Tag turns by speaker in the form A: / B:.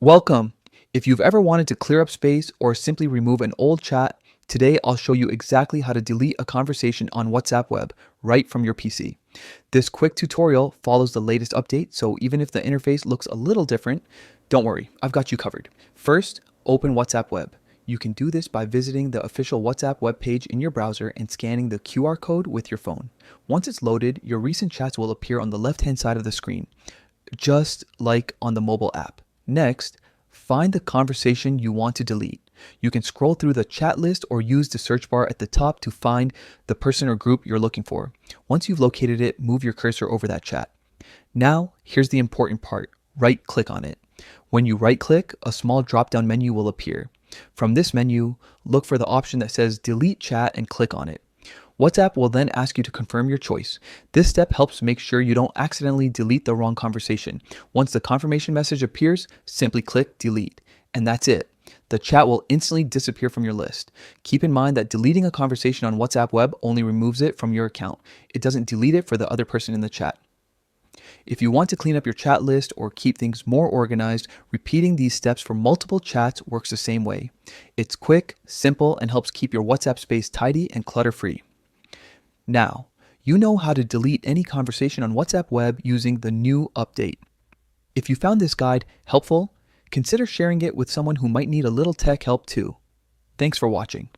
A: Welcome! If you've ever wanted to clear up space or simply remove an old chat, today I'll show you exactly how to delete a conversation on WhatsApp web right from your PC. This quick tutorial follows the latest update, so even if the interface looks a little different, don't worry, I've got you covered. First, open WhatsApp web. You can do this by visiting the official WhatsApp web page in your browser and scanning the QR code with your phone. Once it's loaded, your recent chats will appear on the left-hand side of the screen, just like on the mobile app. Next, find the conversation you want to delete. You can scroll through the chat list or use the search bar at the top to find the person or group you're looking for. Once you've located it, move your cursor over that chat. Now, here's the important part. Right-click on it. When you right-click, a small drop-down menu will appear. From this menu, look for the option that says Delete Chat and click on it. WhatsApp will then ask you to confirm your choice. This step helps make sure you don't accidentally delete the wrong conversation. Once the confirmation message appears, simply click Delete, and that's it. The chat will instantly disappear from your list. Keep in mind that deleting a conversation on WhatsApp web only removes it from your account. It doesn't delete it for the other person in the chat. If you want to clean up your chat list or keep things more organized, repeating these steps for multiple chats works the same way. It's quick, simple, and helps keep your WhatsApp space tidy and clutter-free. Now, you know how to delete any conversation on WhatsApp web using the new update. If you found this guide helpful, consider sharing it with someone who might need a little tech help too. Thanks for watching.